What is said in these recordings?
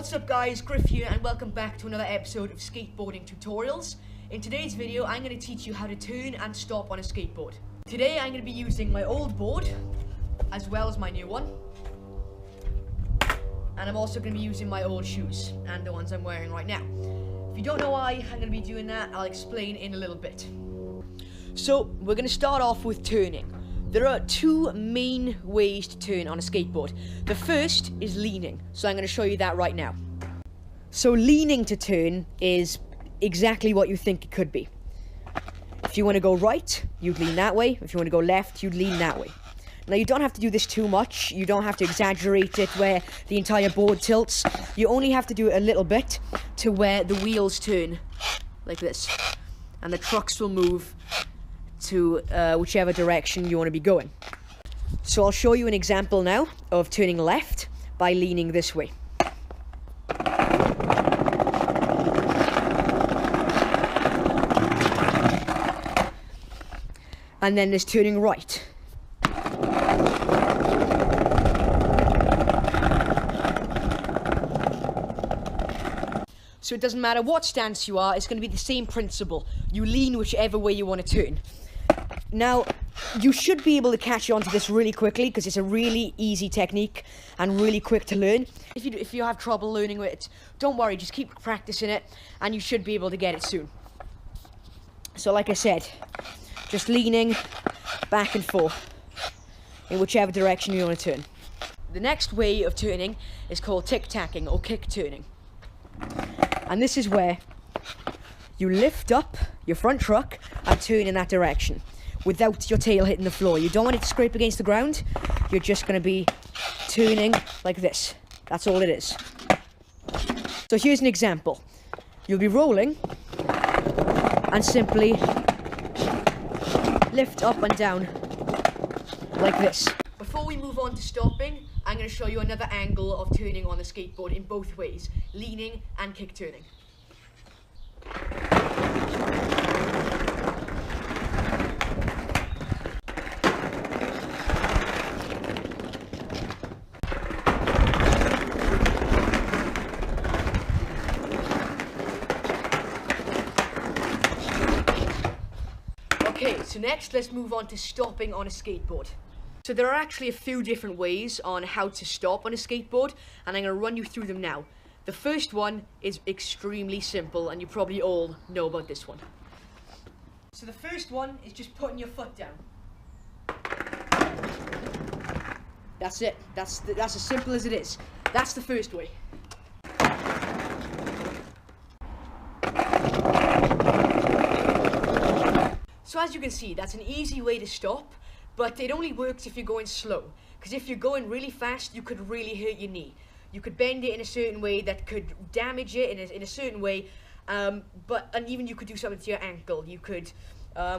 What's up guys, Griff here and welcome back to another episode of skateboarding tutorials. In today's video I'm going to teach you how to turn and stop on a skateboard. Today I'm going to be using my old board as well as my new one. And I'm also going to be using my old shoes and the ones I'm wearing right now. If you don't know why I'm going to be doing that, I'll explain in a little bit. So we're going to start off with turning. There are two main ways to turn on a skateboard. The first is leaning, so I'm going to show you that right now. So leaning to turn is exactly what you think it could be. If you want to go right, you'd lean that way. If you want to go left, you'd lean that way. Now you don't have to do this too much. You don't have to exaggerate it where the entire board tilts. You only have to do it a little bit to where the wheels turn, like this. And the trucks will move to whichever direction you want to be going. So I'll show you an example now of turning left by leaning this way. And then there's turning right. So it doesn't matter what stance you are, it's going to be the same principle. You lean whichever way you want to turn. Now, you should be able to catch on to this really quickly because it's a really easy technique and really quick to learn. If you have trouble learning it, don't worry, just keep practicing it and you should be able to get it soon. So like I said, just leaning back and forth in whichever direction you want to turn. The next way of turning is called tic-tacking or kick turning. And this is where you lift up your front truck and turn in that direction without your tail hitting the floor. You don't want it to scrape against the ground. You're just going to be turning like this. That's all it is. So here's an example. You'll be rolling and simply lift up and down like this. Before we move on to stopping, I'm going to show you another angle of turning on the skateboard in both ways, leaning and kick turning. Okay, so next let's move on to stopping on a skateboard. So there are actually a few different ways on how to stop on a skateboard, and I'm going to run you through them now. The first one is extremely simple, and you probably all know about this one. So the first one is just putting your foot down. That's it. That's as simple as it is. That's the first way. So as you can see, that's an easy way to stop, but it only works if you're going slow. Because if you're going really fast, you could really hurt your knee. You could bend it in a certain way that could damage it in a certain way, and even you could do something to your ankle. You could,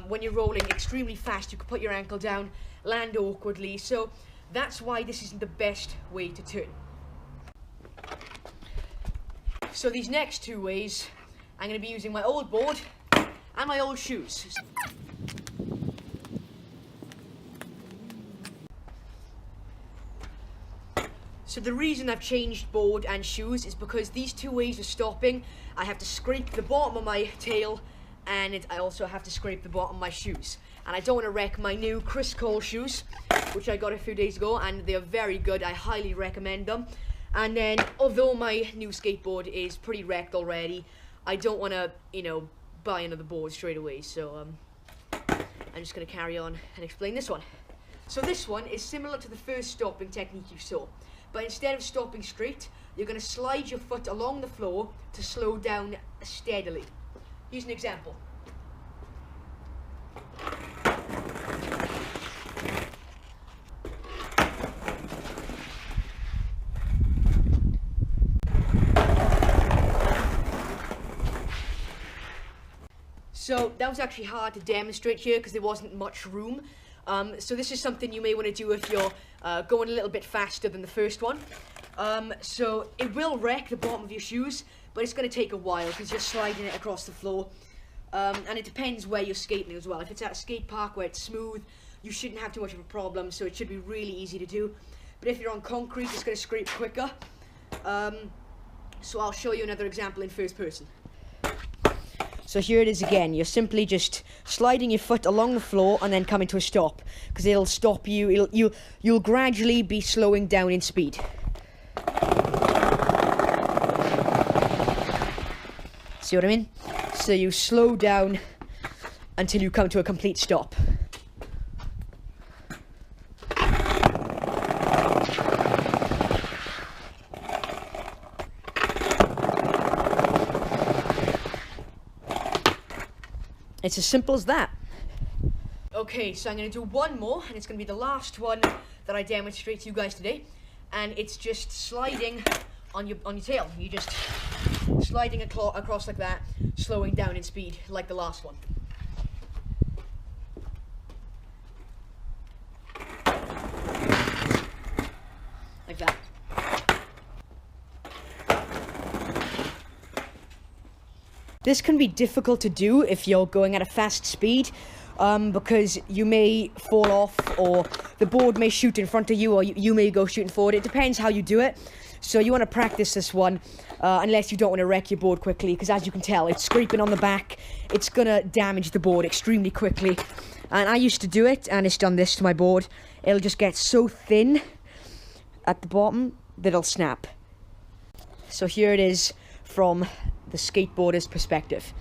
when you're rolling extremely fast, you could put your ankle down, land awkwardly. So that's why this isn't the best way to turn. So these next two ways, I'm going to be using my old board and my old shoes. So the reason I've changed board and shoes is because these two ways of stopping, I have to scrape the bottom of my tail and I also have to scrape the bottom of my shoes. And I don't want to wreck my new Chris Cole shoes, which I got a few days ago, and they're very good. I highly recommend them. And then, although my new skateboard is pretty wrecked already, I don't want to, buy another board straight away. So I'm just going to carry on and explain this one. So this one is similar to the first stopping technique you saw. But instead of stopping straight, you're going to slide your foot along the floor to slow down steadily. Here's an example. So that was actually hard to demonstrate here because there wasn't much room. So this is something you may want to do if you're going a little bit faster than the first one. So it will wreck the bottom of your shoes, but it's going to take a while because you're sliding it across the floor. And it depends where you're skating as well. If it's at a skate park where it's smooth, you shouldn't have too much of a problem, so it should be really easy to do. But if you're on concrete, it's going to scrape quicker. So I'll show you another example in first person. So here it is again. You're simply just sliding your foot along the floor and then coming to a stop, because it'll stop you. You'll gradually be slowing down in speed. See what I mean? So you slow down until you come to a complete stop. It's as simple as that. Okay, so I'm going to do one more, and it's going to be the last one that I demonstrate to you guys today. And it's just sliding on your tail. You just sliding across like that, slowing down in speed like the last one. Like that. This can be difficult to do if you're going at a fast speed, because you may fall off, or the board may shoot in front of you, or you may go shooting forward. It depends how you do it. So you want to practice this one, unless you don't want to wreck your board quickly, because as you can tell, it's scraping on the back. It's going to damage the board extremely quickly. And I used to do it, and it's done this to my board. It'll just get so thin at the bottom that it'll snap. So here it is from the skateboarder's perspective.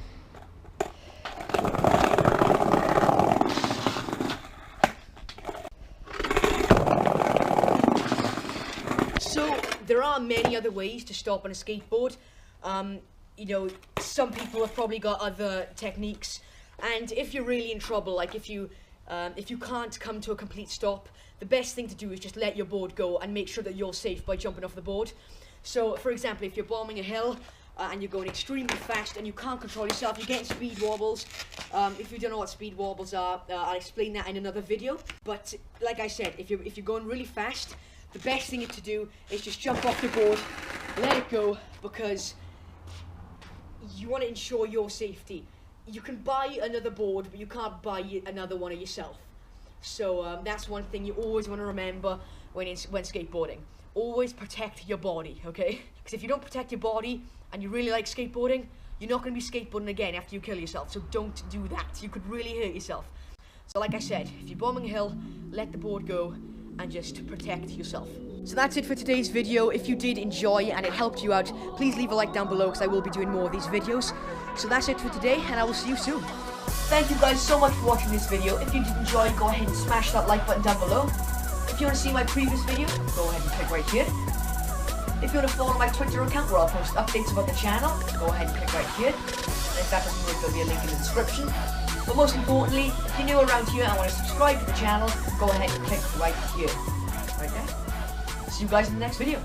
So there are many other ways to stop on a skateboard. You know, some people have probably got other techniques, and if you're really in trouble, like if you can't come to a complete stop, the best thing to do is just let your board go and make sure that you're safe by jumping off the board. So for example, if you're bombing a hill, and you're going extremely fast and you can't control yourself, you're getting speed wobbles. If you don't know what speed wobbles are, I'll explain that in another video. But like I said, if you're going really fast, the best thing to do is just jump off the board, let it go, because you want to ensure your safety. You can buy another board, but you can't buy another one of yourself. So that's one thing you always want to remember when skateboarding. Always protect your body, okay? Because if you don't protect your body and you really like skateboarding, you're not going to be skateboarding again after you kill yourself. So don't do that. You could really hurt yourself. So like I said, if you're bombing a hill, let the board go and just protect yourself. So that's it for today's video. If you did enjoy and it helped you out, please leave a like down below, because I will be doing more of these videos. So that's it for today, and I will see you soon. Thank you guys so much for watching this video. If you did enjoy, go ahead and smash that like button down below. If you want to see my previous video, go ahead and click right here. If you want to follow my Twitter account where I'll post updates about the channel, go ahead and click right here. And if that doesn't work, there'll be a link in the description. But most importantly, if you're new around here and want to subscribe to the channel, go ahead and click right here. Right there. See you guys in the next video.